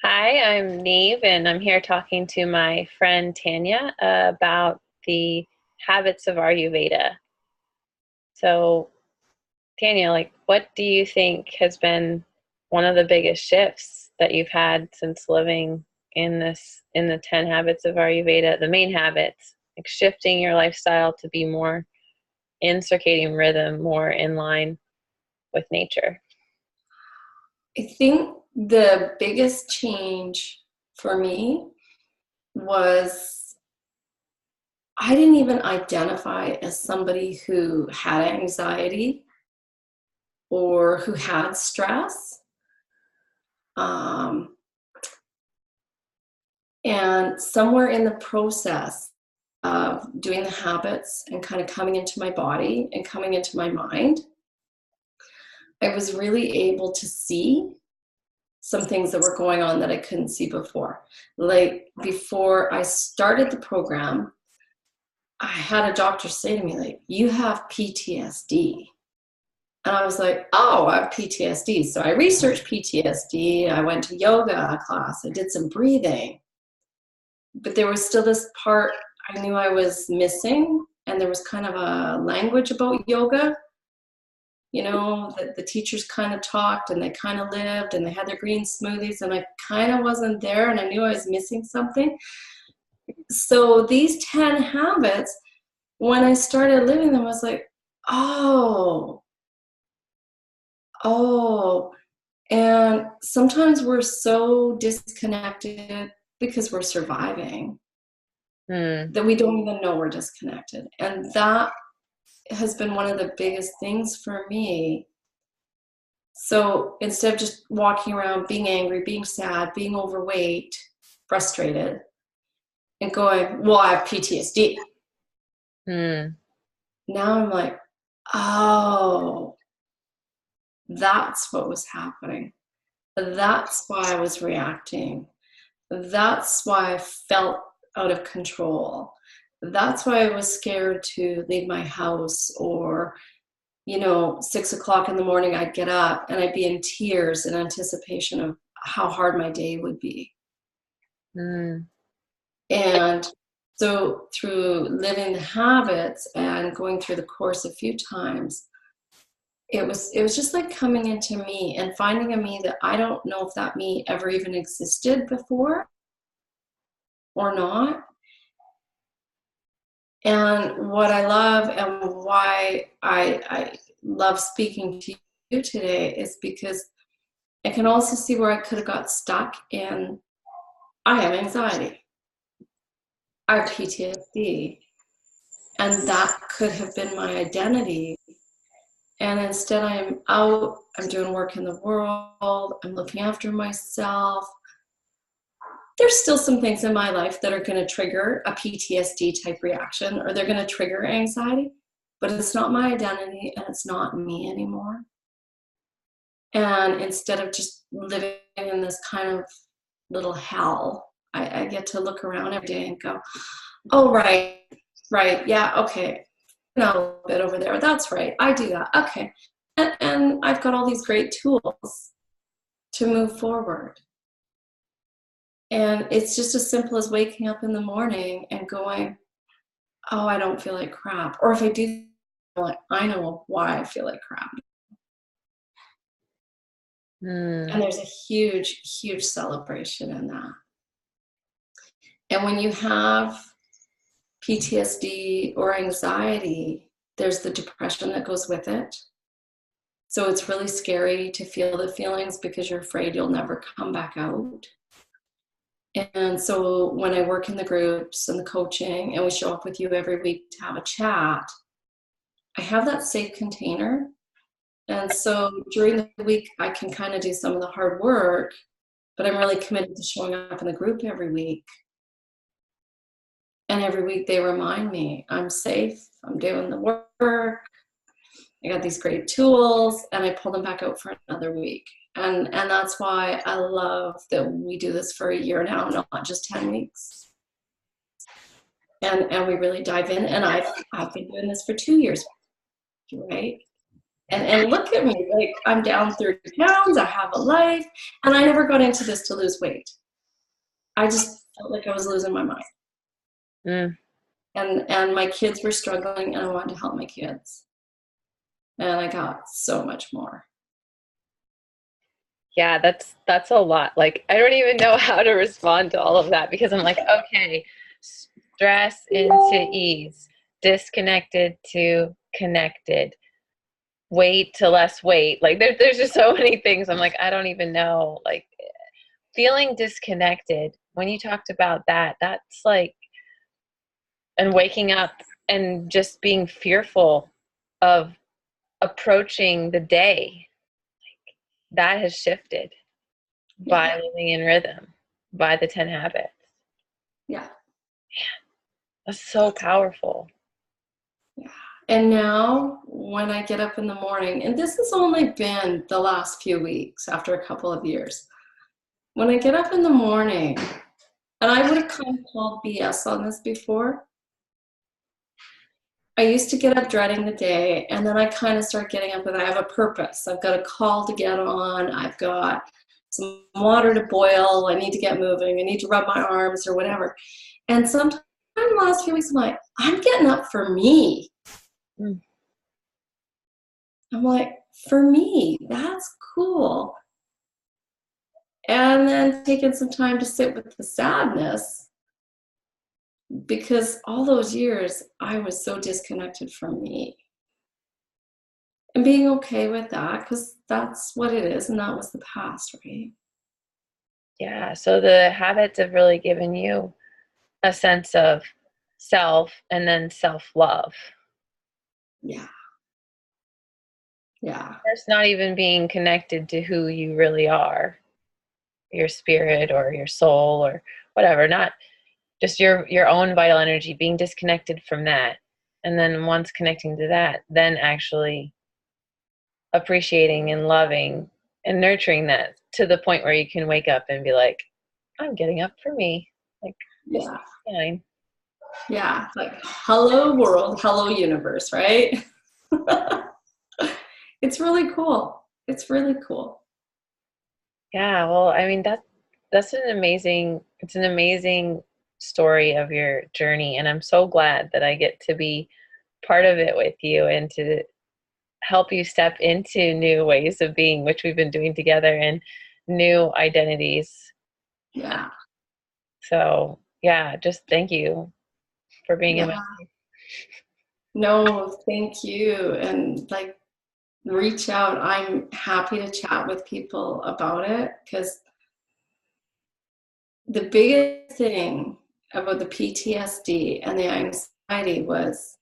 Hi, I'm Neve, and I'm here talking to my friend Tanya about the habits of Ayurveda. So, Tanya, what do you think has been one of the biggest shifts that you've had since living in the 10 habits of Ayurveda, the main habits, like shifting your lifestyle to be more in circadian rhythm, more in line with nature? I think the biggest change for me was I didn't even identify as somebody who had anxiety or who had stress. Um, and somewhere in the process of doing the habits and kind of coming into my body and coming into my mind, I was really able to see some things that were going on that I couldn't see before. Like before I started the program, I had a doctor say to me, like, you have PTSD. And I was like, oh, I have PTSD. So I researched PTSD. I went to yoga class. I did some breathing. But there was still this part I knew I was missing. And there was kind of a language about yoga, that the teachers kind of talked and they kind of lived and they had their green smoothies. And I kind of wasn't there and I knew I was missing something. So these 10 habits, when I started living them, I was like, oh, oh. And sometimes we're so disconnected because we're surviving Hmm. that we don't even know we're disconnected. And that has been one of the biggest things for me. So instead of just walking around being angry, being sad, being overweight, frustrated, and going, well, I have PTSD. Hmm. Now I'm like, oh, that's what was happening. That's why I was reacting. That's why I felt out of control. That's why I was scared to leave my house, or, 6 o'clock in the morning, I'd get up and I'd be in tears in anticipation of how hard my day would be. Hmm. And so through living the habits and going through the course a few times, it was just like coming into me and finding a me that I don't know if that me ever even existed before or not. And what I love and why I love speaking to you today is because I can also see where I could have got stuck in I have anxiety, I have PTSD, and that could have been my identity. And instead, I'm out, I'm doing work in the world, I'm looking after myself. There's still some things in my life that are going to trigger a PTSD type reaction, or they're going to trigger anxiety, but it's not my identity and it's not me anymore. And instead of just living in this kind of little hell, I get to look around every day and go, oh, right, right, yeah, okay, a little bit over there. That's right, I do that. Okay. And I've got all these great tools to move forward. And it's just as simple as waking up in the morning and going, oh, I don't feel like crap. Or if I do, like, I know why I feel like crap. Hmm. And there's a huge, huge celebration in that. And when you have PTSD or anxiety, there's the depression that goes with it. So it's really scary to feel the feelings because you're afraid you'll never come back out. And so when I work in the groups and the coaching and we show up with you every week to have a chat, I have that safe container. And so during the week, I can kind of do some of the hard work, but I'm really committed to showing up in the group every week. And every week they remind me I'm safe, I'm doing the work, I got these great tools, and I pull them back out for another week. And that's why I love that we do this for a year now, not just 10 weeks. And we really dive in. And I've been doing this for 2 years, right? And look at me, like I'm down 30 pounds, I have a life, and I never got into this to lose weight. I just felt like I was losing my mind. Mm. And my kids were struggling, and I wanted to help my kids. And I got so much more. Yeah, that's a lot. Like I don't even know how to respond to all of that because I'm like, okay, stress into ease, disconnected to connected, weight to less weight. Like there's just so many things. I'm like, I don't even know. Like feeling disconnected. When you talked about that, that's like, and waking up and just being fearful of approaching the day, that has shifted Yeah. by living in rhythm, by the 10 habits. Yeah. That's so powerful. Yeah. And now when I get up in the morning, and this has only been the last few weeks after a couple of years, when I get up in the morning, and I would have kind of called BS on this before. I used to get up dreading the day, and then I kind of start getting up with I have a purpose. I've got a call to get on. I've got some water to boil. I need to get moving. I need to rub my arms or whatever. And sometimes in the last few weeks, I'm like, I'm getting up for me. Mm. I'm like, for me, that's cool. And then taking some time to sit with the sadness because all those years I was so disconnected from me. And being okay with that because that's what it is and that was the past, right? Yeah. So the habits have really given you a sense of self and then self love. Yeah. Yeah. First, not even being connected to who you really are, your spirit or your soul or whatever, not just your own vital energy, being disconnected from that. And then once connecting to that, then actually appreciating and loving and nurturing that to the point where you can wake up and be like, I'm getting up for me. Like, this is Yeah. fine. Yeah. Like, hello world, hello universe, right? It's really cool. It's really cool. Yeah, well, I mean that's it's an amazing story of your journey, and I'm so glad that I get to be part of it with you and to help you step into new ways of being, which we've been doing together, and new identities. Yeah. So, yeah, just thank you for being in my Yeah. No, thank you. And like, reach out. I'm happy to chat with people about it because the biggest thing about the PTSD and the anxiety was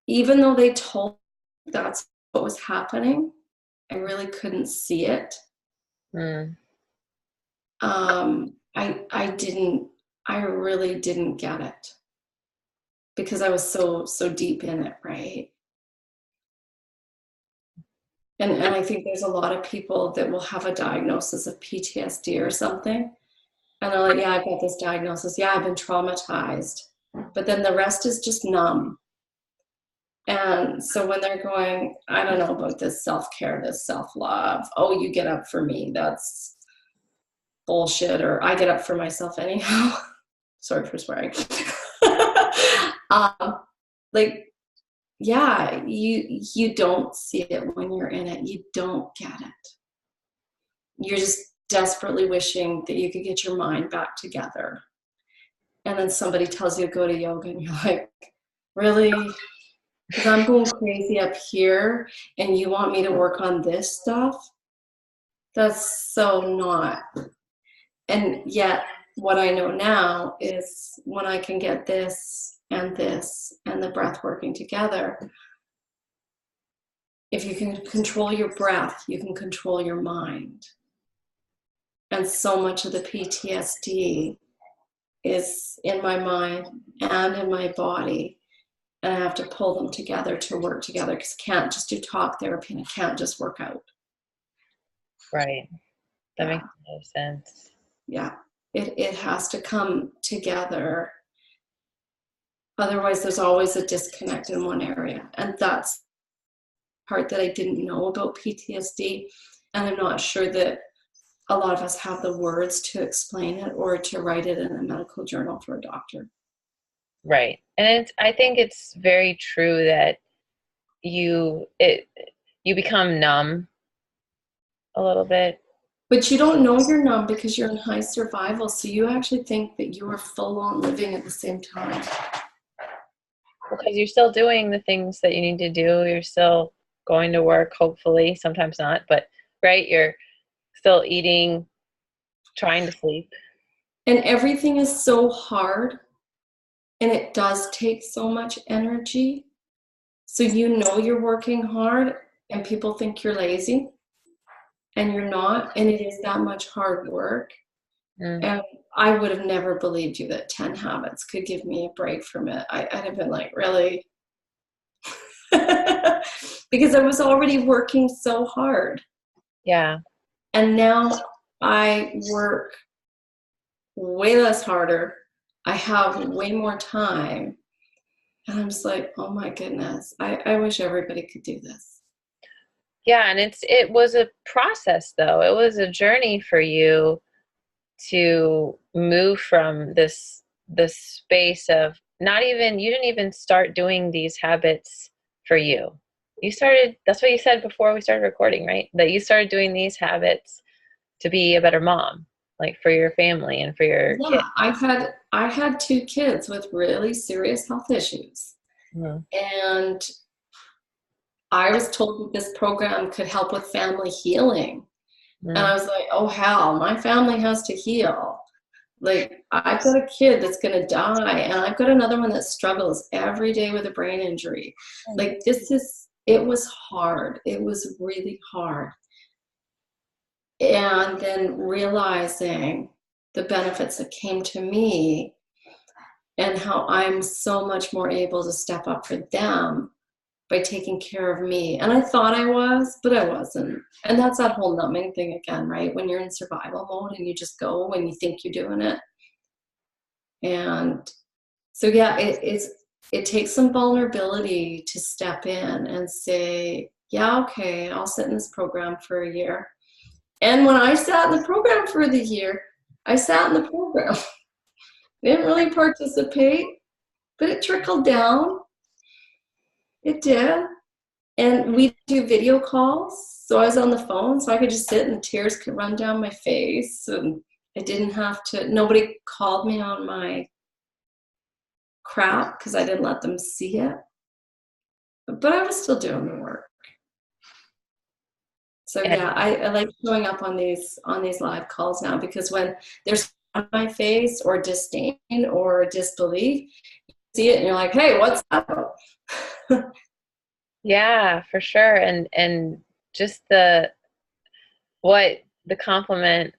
even though they told me that's what was happening, I really couldn't see it. mm, I really didn't get it because I was so deep in it, right? And I think there's a lot of people that will have a diagnosis of PTSD or something. And they're like, yeah, I've got this diagnosis. Yeah, I've been traumatized. But then the rest is just numb. And so when they're going, I don't know about this self-care, this self-love, oh, you get up for me, that's bullshit, or I get up for myself anyhow. Sorry for swearing. um, like, yeah, you don't see it when you're in it. You don't get it. You're just desperately wishing that you could get your mind back together. And then somebody tells you to go to yoga, and you're like, really? Because I'm going crazy up here, and you want me to work on this stuff? That's so not. And yet, what I know now is when I can get this and the breath working together, if you can control your breath, you can control your mind. And so much of the PTSD is in my mind and in my body. And I have to pull them together to work together because I can't just do talk therapy and I can't just work out. right. That Yeah. makes a lot of sense. Yeah. It has to come together. Otherwise, there's always a disconnect in one area. And that's part that I didn't know about PTSD. And I'm not sure that a lot of us have the words to explain it or to write it in a medical journal for a doctor. Right. And I think it's very true that you it you become numb a little bit. But you don't know you're numb because you're in high survival. So you actually think that you are full on living at the same time. Because you're still doing the things that you need to do. You're still going to work, hopefully, sometimes not, but right, you're still eating, trying to sleep. And everything is so hard, and it does take so much energy. So you know you're working hard, and people think you're lazy, and you're not, and it is that much hard work. Mm. And I would have never believed you that 10 habits could give me a break from it. I'd have been like, really? Because I was already working so hard. Yeah. And now I work way less harder. I have way more time. And I'm just like, oh my goodness, I wish everybody could do this. Yeah, and it was a process though. It was a journey for you to move from this space of not even you didn't even start doing these habits for you. You started, that's what you said before we started recording, right? That you started doing these habits to be a better mom, like for your family and for your Yeah, kid. I had two kids with really serious health issues. Mm. And I was told that this program could help with family healing. And I Mm. was like, oh hell, my family has to heal. Like, I've got a kid that's going to die, and I've got another one that struggles every day with a brain injury. Like, it was hard. It was really hard. And then realizing the benefits that came to me and how I'm so much more able to step up for them by taking care of me. And I thought I was, but I wasn't. And that's that whole numbing thing again, right? When you're in survival mode and you just go when you think you're doing it. And so, yeah, it takes some vulnerability to step in and say, yeah, okay, I'll sit in this program for a year. And when I sat in the program for the year, I sat in the program. Didn't really participate, but it trickled down. It did. And we do video calls. So I was on the phone, so I could just sit and tears could run down my face. And I didn't have to, nobody called me on my crap because I didn't let them see it. But I was still doing the work. So And yeah, I like showing up on these live calls now, because when there's on my face or disdain or disbelief, you see it and you're like, hey, what's up? yeah, for sure. And just the compliment,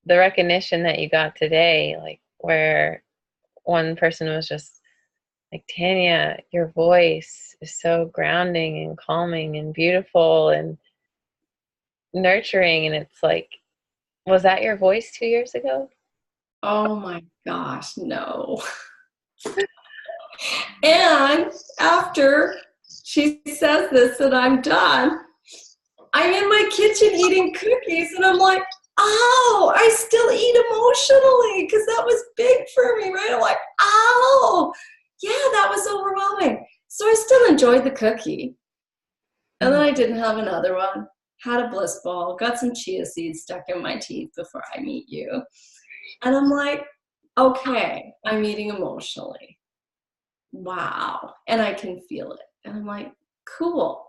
the recognition that you got today, like where one person was just like, Tania, your voice is so grounding and calming and beautiful and nurturing. And it's like, was that your voice 2 years ago? Oh my gosh, no. And after she says this and I'm done, I'm in my kitchen eating cookies and I'm like, oh, I still eat emotionally because that was big for me, right? I'm like, oh, yeah, that was overwhelming. So I still enjoyed the cookie. And then I didn't have another one. Had a bliss ball, got some chia seeds stuck in my teeth before I meet you. And I'm like, okay, I'm eating emotionally. Wow. And I can feel it. And I'm like, cool.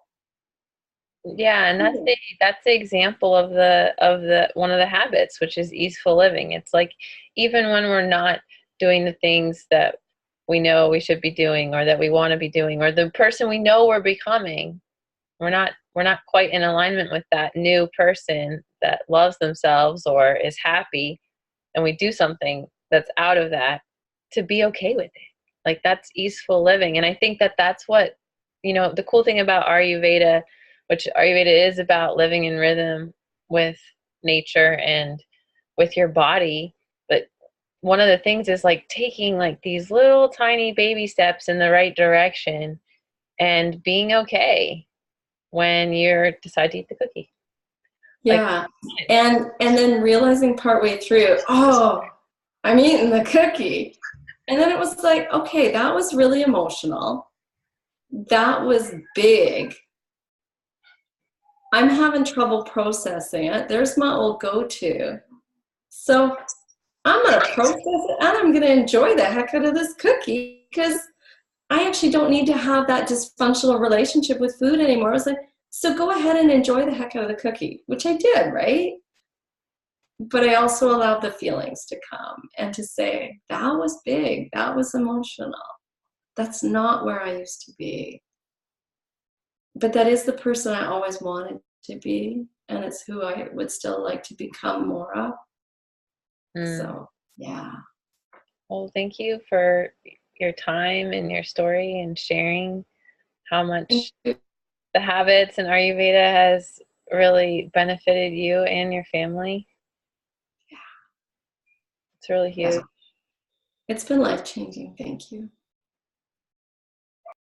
Yeah, and that's the example of the one of the habits, which is easeful living. It's like even when we're not doing the things that we know we should be doing or that we want to be doing, or the person we know we're becoming, we're not quite in alignment with that new person that loves themselves or is happy, and we do something that's out of that, to be okay with it. Like that's easeful living. And I think that that's what, the cool thing about Ayurveda, which Ayurveda is about living in rhythm with nature and with your body. But one of the things is like taking like these little tiny baby steps in the right direction and being okay when you decide to eat the cookie. Like, Yeah. And then realizing partway through, oh, I'm eating the cookie. And then it was like, okay, that was really emotional. That was big. I'm having trouble processing it. There's my old go-to. So I'm going to process it and I'm going to enjoy the heck out of this cookie because I actually don't need to have that dysfunctional relationship with food anymore. I was like, so go ahead and enjoy the heck out of the cookie, which I did, right? But I also allowed the feelings to come and to say, that was big, that was emotional. That's not where I used to be. But that is the person I always wanted to be, and it's who I would still like to become more of. mm. So, yeah. Well, thank you for your time and your story and sharing how Thank much you. the habits and Ayurveda has really benefited you and your family. It's really Yeah. huge. It's been life-changing. Thank you.